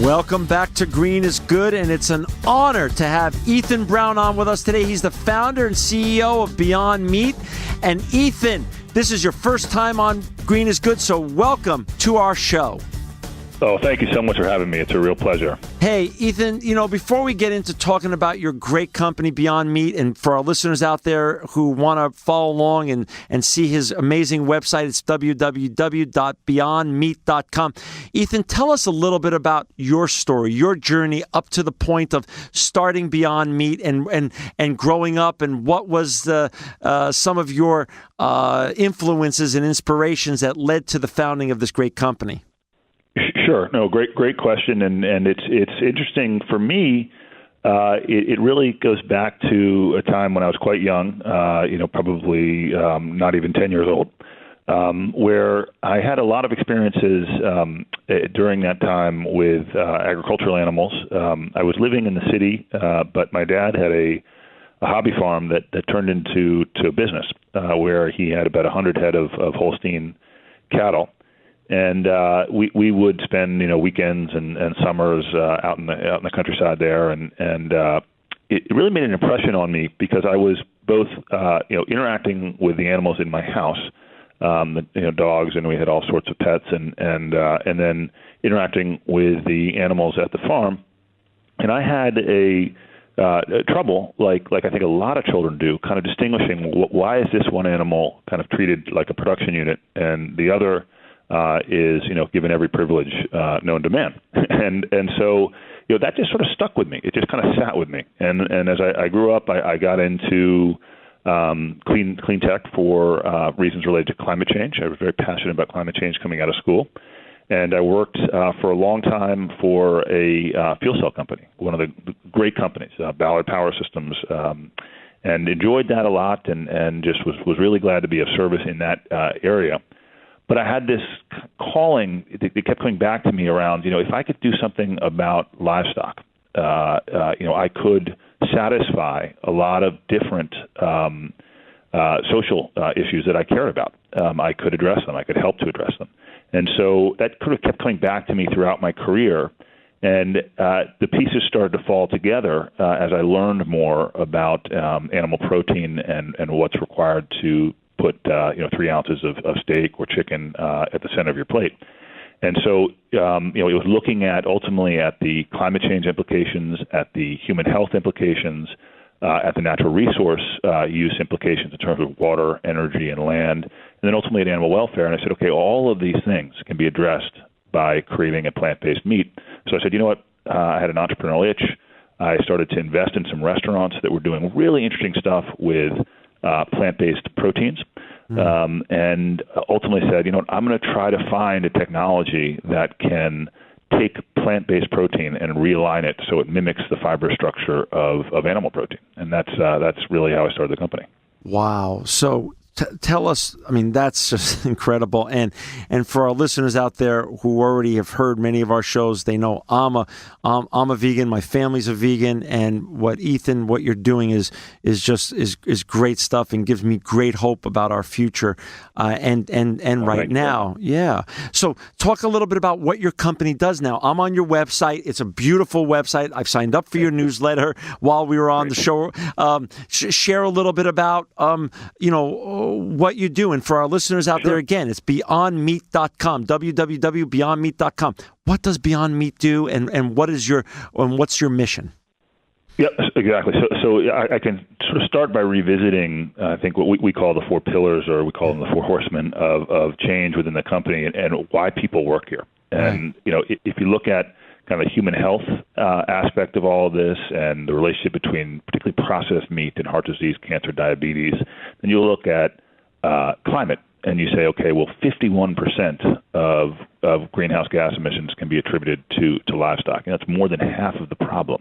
Welcome back to Green is Good, and it's an honor to have Ethan Brown on with us today. He's the founder and CEO of Beyond Meat. And Ethan, this is your first time on Green is Good, so welcome to our show. Oh, thank you so much for having me. It's a real pleasure. Hey, Ethan, before we get into talking about your great company, Beyond Meat, and for our listeners out there who want to follow along and see his amazing website, it's www.beyondmeat.com. Ethan, tell us a little bit about your story, your journey up to the point of starting Beyond Meat and growing up, and what was some of your influences and inspirations that led to the founding of this great company. Sure. No, great question. And it's interesting for me. It really goes back to a time when I was quite young, probably not even 10 years old, where I had a lot of experiences during that time with agricultural animals. I was living in the city, but my dad had a hobby farm that turned into a business where he had about 100 head of Holstein cattle. And we would spend weekends and summers out in the countryside there, and it really made an impression on me because I was both interacting with the animals in my house, dogs, and we had all sorts of pets, and then interacting with the animals at the farm, and I had a trouble, like I think a lot of children do, kind of distinguishing why is this one animal kind of treated like a production unit and the other is given every privilege known to man, and so that just sort of stuck with me. It just kind of sat with me, and as I grew up, I got into clean tech for reasons related to climate change. I was very passionate about climate change coming out of school, and I worked for a long time for a fuel cell company, one of the great companies, Ballard Power Systems. And enjoyed that a lot, and just was really glad to be of service in that area. But I had this calling that kept coming back to me around, if I could do something about livestock, I could satisfy a lot of different social issues that I cared about. I could address them. I could help to address them. And so that kind of kept coming back to me throughout my career. And the pieces started to fall together as I learned more about animal protein and what's required to put 3 ounces of steak or chicken at the center of your plate. And so it was looking at ultimately at the climate change implications, at the human health implications, at the natural resource use implications in terms of water, energy, and land, and then ultimately at animal welfare. And I said, okay, all of these things can be addressed by creating a plant-based meat. So I said, you know what? I had an entrepreneurial itch. I started to invest in some restaurants that were doing really interesting stuff with plant-based proteins, and ultimately said, I'm going to try to find a technology that can take plant-based protein and realign it so it mimics the fiber structure of animal protein. And that's really how I started the company. Wow. So tell us, that's just incredible. And for our listeners out there who already have heard many of our shows, they know I'm a vegan. My family's a vegan. And what you're doing is great stuff and gives me great hope about our future. And right now. Yeah. So talk a little bit about what your company does now. I'm on your website. It's a beautiful website. I've signed up for your newsletter while we were on the show. Share a little bit about, what you do. And for our listeners out there, again, it's beyondmeat.com, www.beyondmeat.com. What does Beyond Meat do, and what's your mission? Yeah, exactly. So I can sort of start by revisiting, I think, what we call the 4 pillars, or we call them the 4 horsemen of change within the company, and why people work here. And, if you look at kind of the human health aspect of all of this and the relationship between particularly processed meat and heart disease, cancer, diabetes, then you'll look at climate and you say, okay, well, 51% of greenhouse gas emissions can be attributed to livestock. And that's more than half of the problem.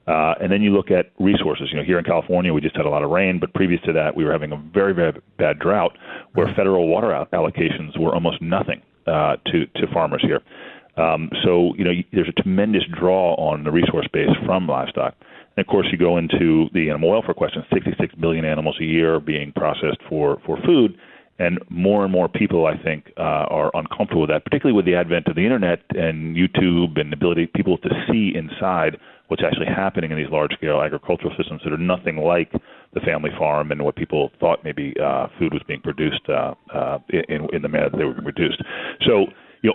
And then you look at resources. Here in California, we just had a lot of rain, but previous to that, we were having a very, very bad drought where federal water allocations were almost nothing to farmers here. So, there's a tremendous draw on the resource base from livestock. And, of course, you go into the animal welfare question, 66 billion animals a year being processed for food. And more people, I think, are uncomfortable with that, particularly with the advent of the internet and YouTube and the ability of people to see inside what's actually happening in these large-scale agricultural systems that are nothing like the family farm and what people thought maybe food was being produced in the manner that they were produced. So,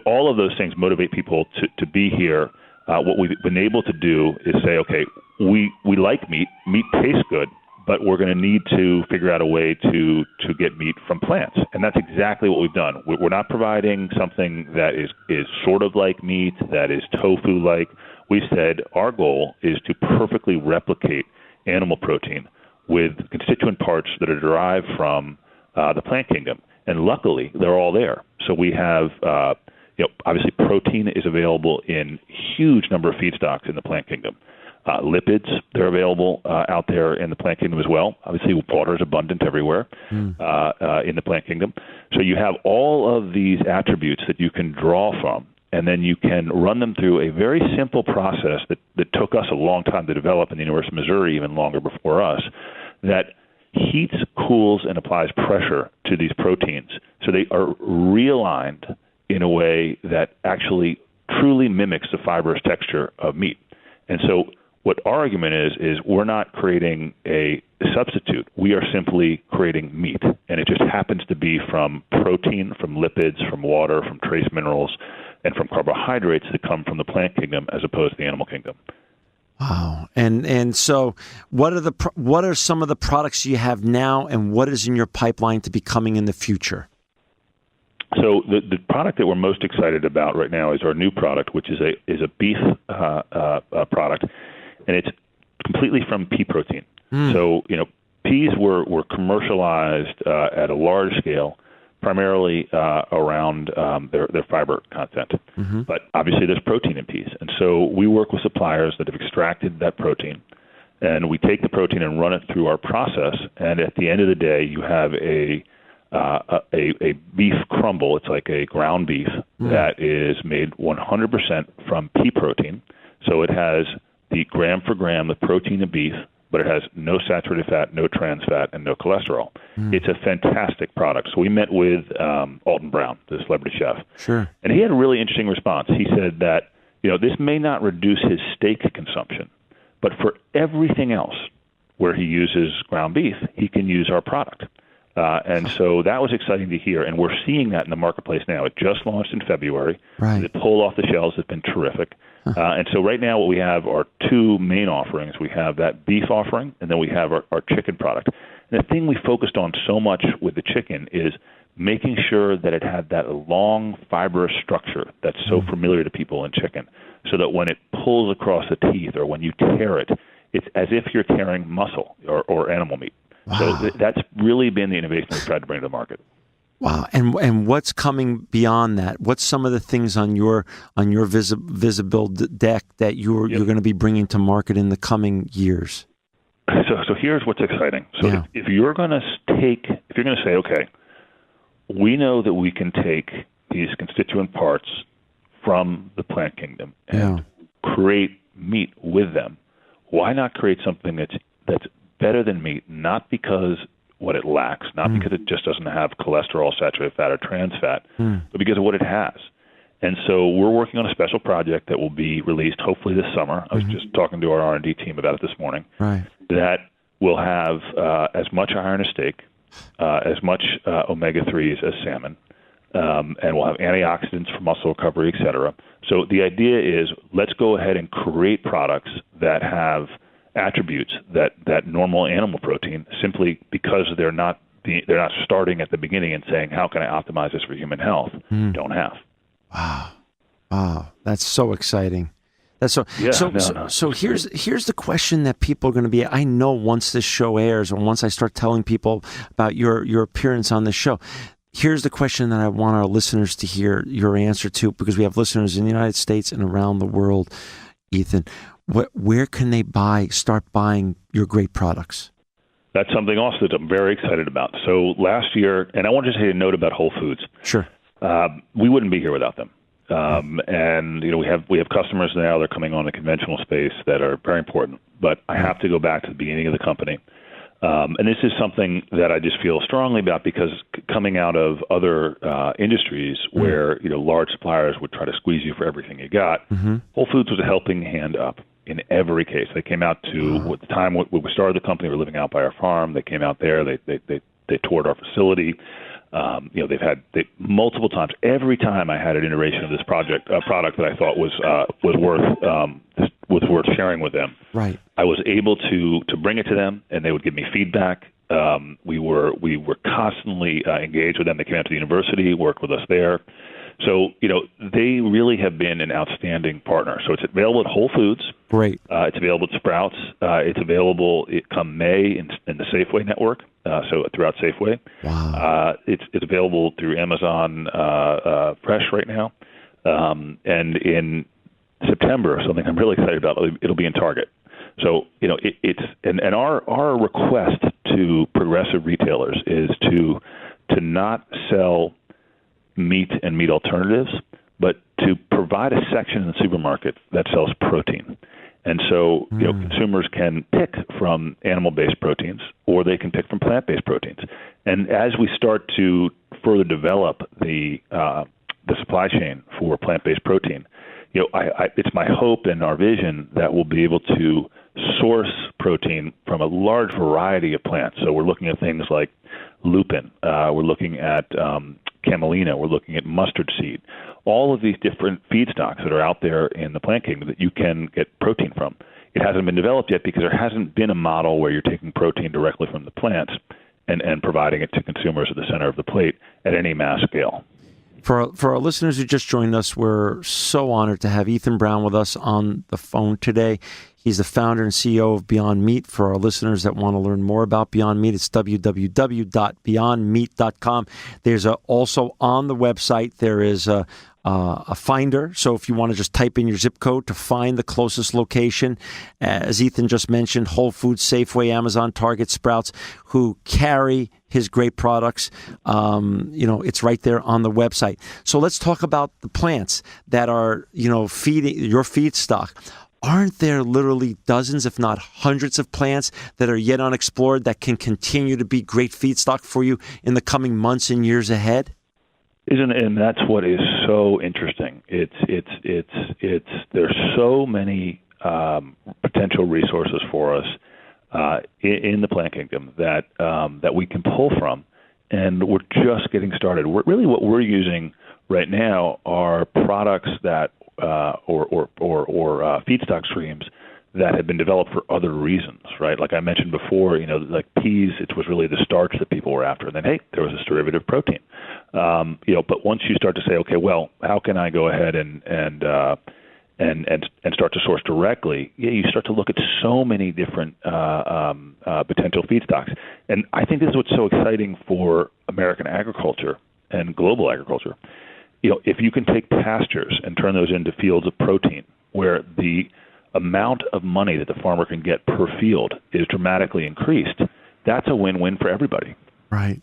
all of those things motivate people to be here. What we've been able to do is say, okay, we like meat. Meat tastes good, but we're going to need to figure out a way to get meat from plants. And that's exactly what we've done. We're not providing something that is sort of like meat, that is tofu-like. We've said our goal is to perfectly replicate animal protein with constituent parts that are derived from the plant kingdom. And luckily, they're all there. So we have, obviously protein is available in huge number of feedstocks in the plant kingdom. Lipids, they're available out there in the plant kingdom as well. Obviously, water is abundant everywhere in the plant kingdom. So you have all of these attributes that you can draw from, and then you can run them through a very simple process that took us a long time to develop in the University of Missouri, even longer before us, that heats, cools, and applies pressure to these proteins. So they are realigned in a way that actually truly mimics the fibrous texture of meat. And so what our argument is we're not creating a substitute. We are simply creating meat. And it just happens to be from protein, from lipids, from water, from trace minerals, and from carbohydrates that come from the plant kingdom as opposed to the animal kingdom. Wow. And so what are some of the products you have now, and what is in your pipeline to be coming in the future? So the product that we're most excited about right now is our new product, which is a beef product, and it's completely from pea protein. So peas were commercialized at a large scale, primarily around their fiber content. But obviously there's protein in peas. And so we work with suppliers that have extracted that protein, and we take the protein and run it through our process. And at the end of the day, you have a beef crumble. It's like a ground beef that is made 100% from pea protein. So it has the gram for gram, the protein of beef, but it has no saturated fat, no trans fat, and no cholesterol. It's a fantastic product. So we met with Alton Brown, the celebrity chef. Sure. And he had a really interesting response. He said that, this may not reduce his steak consumption, but for everything else where he uses ground beef, he can use our product. And so that was exciting to hear, and we're seeing that in the marketplace now. It just launched in February. Right. The pull off the shelves has been terrific. And so right now what we have are two main offerings. We have that beef offering, and then we have our chicken product. And the thing we focused on so much with the chicken is making sure that it had that long fibrous structure that's so familiar to people in chicken, so that when it pulls across the teeth or when you tear it, it's as if you're tearing muscle or animal meat. Wow. So that's really been the innovation we've tried to bring to the market. Wow. And what's coming beyond that? What's some of the things on your visible deck that you're going to be bringing to market in the coming years? So here's what's exciting. So if you're going to say, okay, we know that we can take these constituent parts from the plant kingdom and create meat with them, why not create something that's better than meat, not because what it lacks, not because it just doesn't have cholesterol, saturated fat, or trans fat, but because of what it has. And so we're working on a special project that will be released hopefully this summer. I was just talking to our R&D team about it this morning. Right. That will have as much iron as steak, as much omega-3s as salmon, and we'll have antioxidants for muscle recovery, et cetera. So the idea is let's go ahead and create products that have attributes that normal animal protein, simply because they're not starting at the beginning and saying, how can I optimize this for human health, don't have. Wow. That's so exciting. So here's the question that people are going to be, I know once this show airs or once I start telling people about your appearance on the show, here's the question that I want our listeners to hear your answer to, because we have listeners in the United States and around the world. Ethan, where can they start buying your great products? That's something else that I'm very excited about. So last year, and I want to say a note about Whole Foods. Sure. We wouldn't be here without them. And we have customers now that are coming on the conventional space that are very important. But I have to go back to the beginning of the company. And this is something that I just feel strongly about because coming out of other industries where large suppliers would try to squeeze you for everything you got, Whole Foods was a helping hand up in every case. They came out to at the time when we started the company, we were living out by our farm. They came out there. They toured our facility. They've had multiple times. Every time I had an iteration of this product that I thought was worth sharing with them. Right. I was able to bring it to them, and they would give me feedback. We were constantly engaged with them. They came out to the university, worked with us there. So they really have been an outstanding partner. So it's available at Whole Foods. Great. It's available at Sprouts. It's available come May in the Safeway network. So throughout Safeway. Wow. It's available through Amazon Fresh right now, and in September, something I'm really excited about. It'll be in Target. So it's our request to progressive retailers is to not sell meat and meat alternatives, but to provide a section in the supermarket that sells protein. And so, consumers can pick from animal-based proteins, or they can pick from plant-based proteins. And as we start to further develop the supply chain for plant-based protein, it's my hope and our vision that we'll be able to source protein from a large variety of plants. So we're looking at things like lupin. We're looking at camelina. We're looking at mustard seed. All of these different feedstocks that are out there in the plant kingdom that you can get protein from. It hasn't been developed yet because there hasn't been a model where you're taking protein directly from the plants and providing it to consumers at the center of the plate at any mass scale. For our listeners who just joined us, we're so honored to have Ethan Brown with us on the phone today. He's the founder and CEO of Beyond Meat. For our listeners that want to learn more about Beyond Meat, it's www.beyondmeat.com. There's also on the website, there is a finder. So if you want to just type in your zip code to find the closest location, as Ethan just mentioned, Whole Foods, Safeway, Amazon, Target, Sprouts, who carry his great products. It's right there on the website. So let's talk about the plants that are, feeding your feedstock. Aren't there literally dozens, if not hundreds of plants that are yet unexplored that can continue to be great feedstock for you in the coming months and years ahead? And that's what is so interesting. There's so many potential resources for us in the plant kingdom that we can pull from, and we're just getting started. What we're using right now are products that or feedstock streams that have been developed for other reasons, right? Like I mentioned before, like peas, it was really the starch that people were after. And then, hey, there was this derivative protein. But once you start to say, okay, well, how can I go ahead and start to source directly? Yeah, you start to look at so many different potential feedstocks. And I think this is what's so exciting for American agriculture and global agriculture. If you can take pastures and turn those into fields of protein, where the amount of money that the farmer can get per field is dramatically increased, that's a win-win for everybody. Right.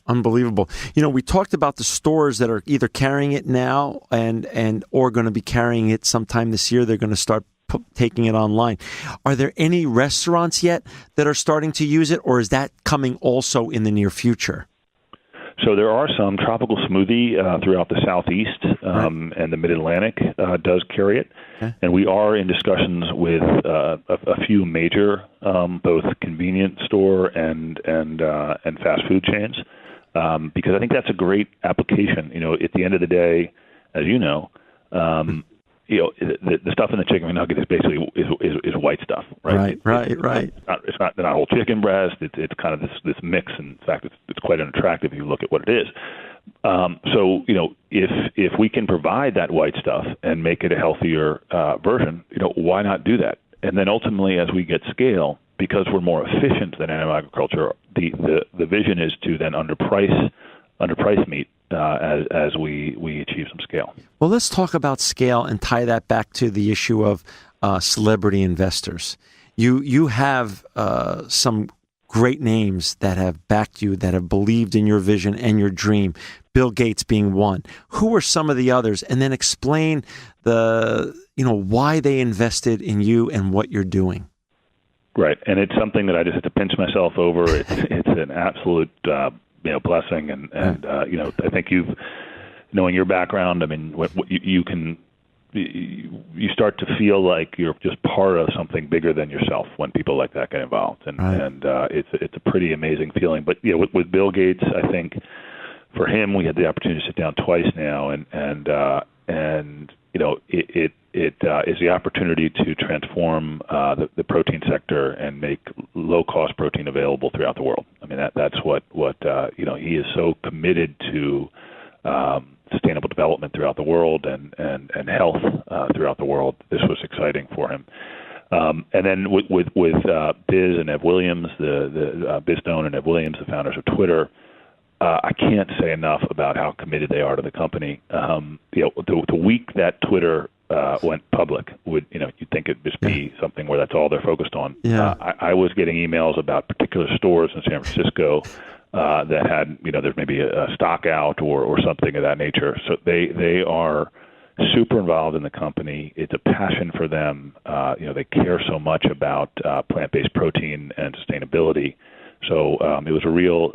Unbelievable. We talked about the stores that are either carrying it now and or going to be carrying it sometime this year. They're going to start taking it online. Are there any restaurants yet that are starting to use it, or is that coming also in the near future? So there are some. Tropical Smoothie throughout the Southeast and the Mid-Atlantic does carry it. Okay. And we are in discussions with a few major both convenience store and fast food chains because I think that's a great application. At the end of the day, as the stuff in the chicken nugget is basically is white stuff, right? Right. It's not whole chicken breast. It's kind of this mix. In fact, it's quite unattractive if you look at what it is. So if we can provide that white stuff and make it a healthier version, why not do that? And then ultimately, as we get scale, because we're more efficient than animal agriculture, the vision is to then underprice meat as we achieve some scale. Well, let's talk about scale and tie that back to the issue of celebrity investors. You have some great names that have backed you, that have believed in your vision and your dream, Bill Gates being one. Who are some of the others? And then explain why they invested in you and what you're doing. Right, and it's something that I just have to pinch myself over. It's an absolute blessing, and I think knowing your background, I mean, what you can. You start to feel like you're just part of something bigger than yourself when people like that get involved, and it's a pretty amazing feeling. But with Bill Gates, I think for him, we had the opportunity to sit down twice now, and it is the opportunity to transform the protein sector and make low cost protein available throughout the world. I mean, that's what he is so committed to. Sustainable development throughout the world and health throughout the world. This was exciting for him. And then with Biz and Ev Williams, the Biz Stone and Ev Williams, the founders of Twitter, I can't say enough about how committed they are to the company. The week that Twitter went public, you'd think it'd just be something where that's all they're focused on. Yeah. I was getting emails about particular stores in San Francisco that had, there's maybe a stock out or something of that nature. So they are super involved in the company. It's a passion for them. They care so much about plant-based protein and sustainability. So it was a real,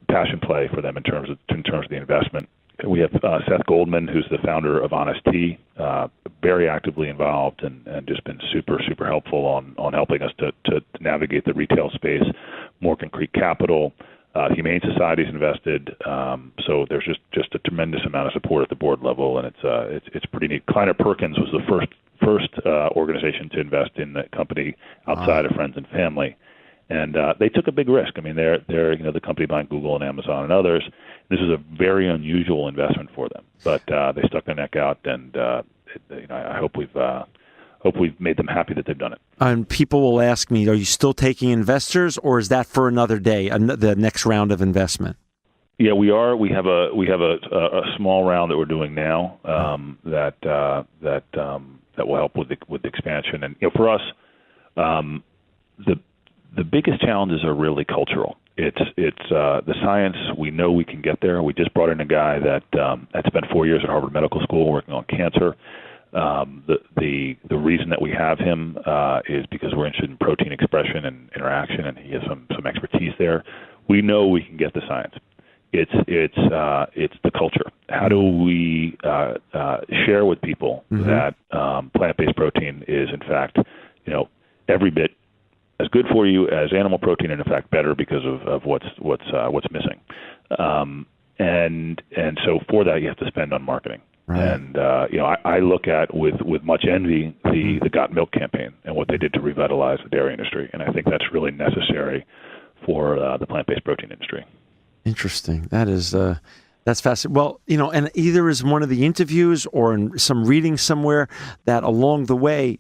passion play for them in terms of the investment. We have Seth Goldman, who's the founder of Honest Tea, very actively involved and just been super, super helpful on helping us to navigate the retail space. Morgan Creek Capital, Humane Society's invested, so there's just a tremendous amount of support at the board level, and it's pretty neat. Kleiner Perkins was the first organization to invest in the company outside of friends and family. And they took a big risk. I mean, they're the company behind Google and Amazon and others. This is a very unusual investment for them, but they stuck their neck out, and I hope we've made them happy that they've done it. And people will ask me, are you still taking investors, or is that for another day, the next round of investment? Yeah, we are. We have a small round that we're doing now that will help with the expansion. And for us, the biggest challenges are really cultural. It's the science. We know we can get there. We just brought in a guy that spent 4 years at Harvard Medical School working on cancer. The reason that we have him is because we're interested in protein expression and interaction, and he has some expertise there. We know we can get the science. It's the culture. How do we share with people that plant-based protein is in fact every bit as good for you as animal protein, and in fact better because of what's missing. And so for that you have to spend on marketing. Right. And I look at with much envy the Got Milk campaign and what they did to revitalize the dairy industry, and I think that's really necessary for the plant-based protein industry. Interesting. That's fascinating. Well, and either is one of the interviews or in some reading somewhere that along the way,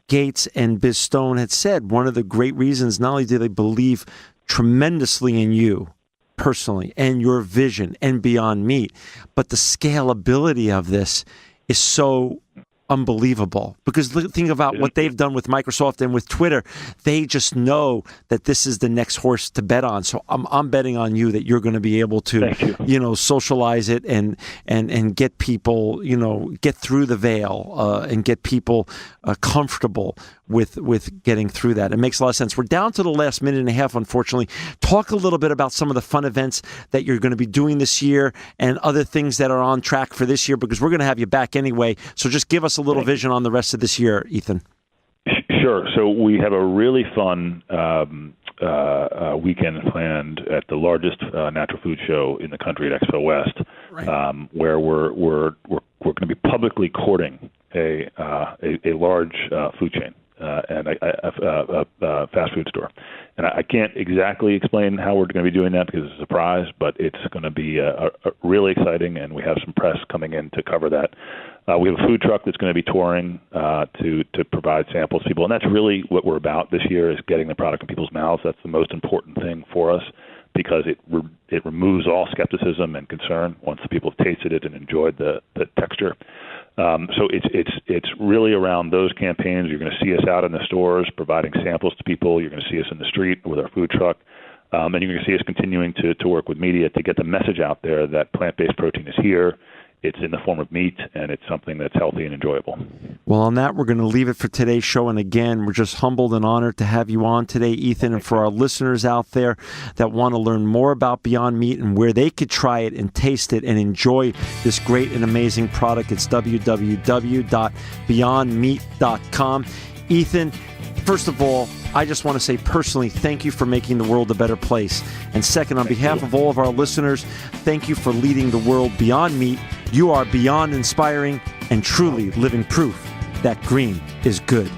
Gates and Biz Stone had said one of the great reasons, not only do they believe tremendously in you personally and your vision and Beyond Meat, but the scalability of this is so unbelievable. Because think about what they've done with Microsoft and with Twitter. They just know that this is the next horse to bet on. So I'm betting on you that you're going to be able to, socialize it and get people, get through the veil and get people comfortable with getting through that. It makes a lot of sense. We're down to the last minute and a half, unfortunately. Talk a little bit about some of the fun events that you're going to be doing this year and other things that are on track for this year, because we're going to have you back anyway. So just give us a little vision on the rest of this year, Ethan. Sure. So we have a really fun weekend planned at the largest natural food show in the country at Expo West, where we're going to be publicly courting a large food chain and a fast food store. And I can't exactly explain how we're going to be doing that because it's a surprise, but it's going to be really exciting, and we have some press coming in to cover that. We have a food truck that's going to be touring to provide samples to people, and that's really what we're about this year, is getting the product in people's mouths. That's the most important thing for us, because it removes all skepticism and concern once the people have tasted it and enjoyed the texture. So it's really around those campaigns. You're going to see us out in the stores providing samples to people. You're going to see us in the street with our food truck. And you're going to see us continuing to work with media to get the message out there that plant-based protein is here. it's in the form of meat, and it's something that's healthy and enjoyable. Well, on that, we're going to leave it for today's show. And again, we're just humbled and honored to have you on today, Ethan. And for our listeners out there that want to learn more about Beyond Meat and where they could try it and taste it and enjoy this great and amazing product, it's www.beyondmeat.com. Ethan, first of all, I just want to say personally, thank you for making the world a better place. And second, on behalf of all of our listeners, thank you for leading the world beyond meat. You are beyond inspiring and truly living proof that green is good.